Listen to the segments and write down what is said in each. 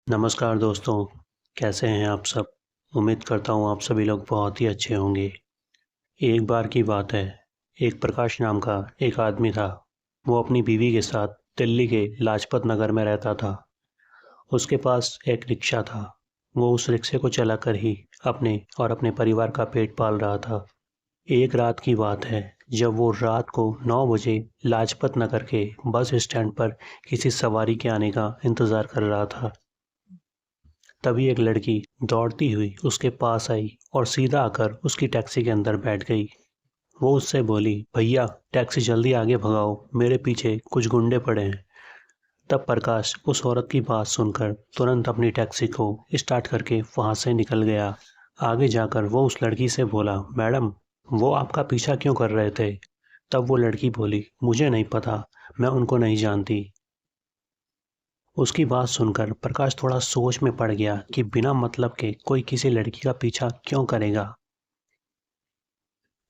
नमस्कार दोस्तों, कैसे हैं आप सब? उम्मीद करता हूँ आप सभी लोग बहुत ही अच्छे होंगे। एक बार की बात है, एक प्रकाश नाम का एक आदमी था। वो अपनी बीवी के साथ दिल्ली के लाजपत नगर में रहता था। उसके पास एक रिक्शा था। वो उस रिक्शे को चलाकर ही अपने और अपने परिवार का पेट पाल रहा था। एक रात की बात है, जब वो रात को 9 बजे लाजपत नगर के बस स्टैंड पर किसी सवारी के आने का इंतज़ार कर रहा था। तभी एक लड़की दौड़ती हुई उसके पास आई और सीधा आकर उसकी टैक्सी के अंदर बैठ गई। वो उससे बोली, भैया टैक्सी जल्दी आगे भगाओ, मेरे पीछे कुछ गुंडे पड़े हैं। तब प्रकाश उस औरत की बात सुनकर तुरंत अपनी टैक्सी को स्टार्ट करके वहां से निकल गया। आगे जाकर वो उस लड़की से बोला, मैडम वो आपका पीछा क्यों कर रहे थे? तब वो लड़की बोली, मुझे नहीं पता, मैं उनको नहीं जानती। उसकी बात सुनकर प्रकाश थोड़ा सोच में पड़ गया कि बिना मतलब के कोई किसी लड़की का पीछा क्यों करेगा।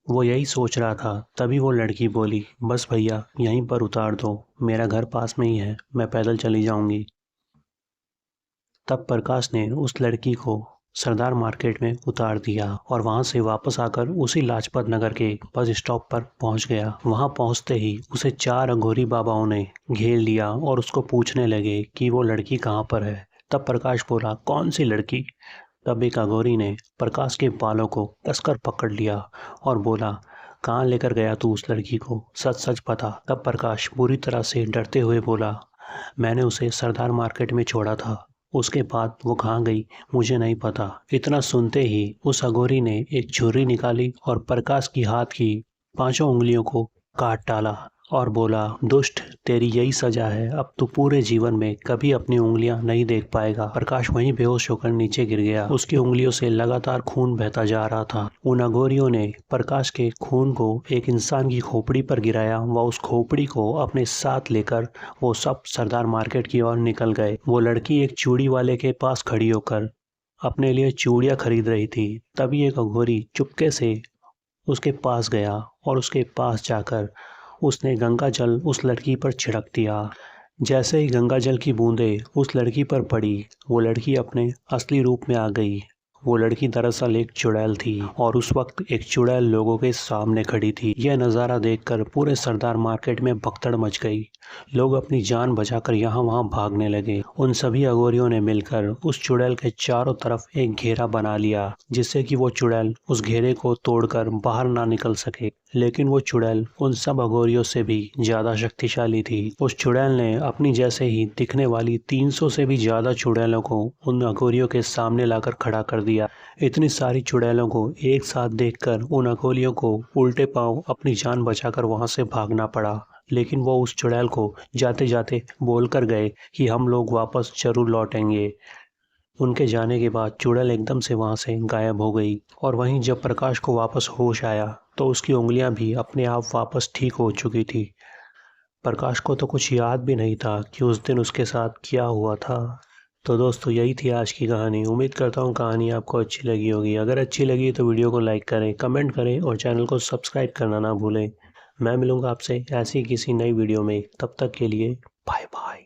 वो यही सोच रहा था, तभी वो लड़की बोली, बस भैया यहीं पर उतार दो, मेरा घर पास में ही है, मैं पैदल चली जाऊंगी। तब प्रकाश ने उस लड़की को सरदार मार्केट में उतार दिया और वहां से वापस आकर उसी लाजपत नगर के बस स्टॉप पर पहुंच गया। वहां पहुंचते ही उसे 4 अघोरी बाबाओं ने घेर लिया और उसको पूछने लगे कि वो लड़की कहाँ पर है। तब प्रकाश बोला, कौन सी लड़की? तब एक अघोरी ने प्रकाश के बालों को कसकर पकड़ लिया और बोला, कहाँ लेकर गया तू उस लड़की को, सच सच बता। तब प्रकाश बुरी तरह से डरते हुए बोला, मैंने उसे सरदार मार्केट में छोड़ा था, उसके बाद वो कहाँ गई मुझे नहीं पता। इतना सुनते ही उस अघोरी ने एक छुरी निकाली और प्रकाश की हाथ की 5 उंगलियों को काट डाला और बोला, दुष्ट तेरी यही सजा है, अब तू पूरे जीवन में कभी अपनी उंगलियां नहीं देख पाएगा। प्रकाश वहीं बेहोश होकर नीचे गिर गया। उसकी उंगलियों से लगातार खून बहता जा रहा था। उन अघोरियों ने प्रकाश के खून को एक इंसान की खोपड़ी पर गिराया व उस खोपड़ी को अपने साथ लेकर वो सब सरदार मार्केट की ओर निकल गए। वो लड़की एक चूड़ी वाले के पास खड़ी होकर अपने लिए चूड़ियां खरीद रही थी। तभी एक अघोरी चुपके से उसके पास गया और उसके पास जाकर उसने गंगा जल उस लड़की पर छिड़क दिया। जैसे ही गंगा जल की बूंदें उस लड़की पर पड़ी, वो लड़की अपने असली रूप में आ गई। वो लड़की दरअसल एक चुड़ैल थी और उस वक्त एक चुड़ैल लोगों के सामने खड़ी थी। यह नज़ारा देखकर पूरे सरदार मार्केट में भगदड़ मच गई। लोग अपनी जान बचाकर यहाँ वहाँ भागने लगे। उन सभी अघोरियों ने मिलकर उस चुड़ैल के चारों तरफ एक घेरा बना लिया, जिससे कि वो चुड़ैल उस घेरे को तोड़कर बाहर ना निकल सके। लेकिन वो चुड़ैल उन सब अघोरियों से भी ज्यादा शक्तिशाली थी। उस चुड़ैल ने अपनी जैसे ही दिखने वाली 300 से भी ज्यादा चुड़ैलों को उन अघोरियों के सामने लाकर खड़ा कर दिया। इतनी सारी चुड़ैलों को एक साथ देखकर उन अघोरियों को उल्टे पांव अपनी जान बचाकर वहां से भागना पड़ा। लेकिन वो उस चुड़ैल को जाते जाते बोलकर गए कि हम लोग वापस जरूर लौटेंगे। उनके जाने के बाद चुड़ैल एकदम से वहां से गायब हो गई। और वहीं जब प्रकाश को वापस होश आया तो उसकी उंगलियां भी अपने आप वापस ठीक हो चुकी थी। प्रकाश को तो कुछ याद भी नहीं था कि उस दिन उसके साथ क्या हुआ था। तो दोस्तों यही थी आज की कहानी। उम्मीद करता हूँ कहानी आपको अच्छी लगी होगी। अगर अच्छी लगी तो वीडियो को लाइक करें, कमेंट करें और चैनल को सब्सक्राइब करना ना भूलें। मैं मिलूंगा आपसे ऐसी किसी नई वीडियो में, तब तक के लिए बाय बाय।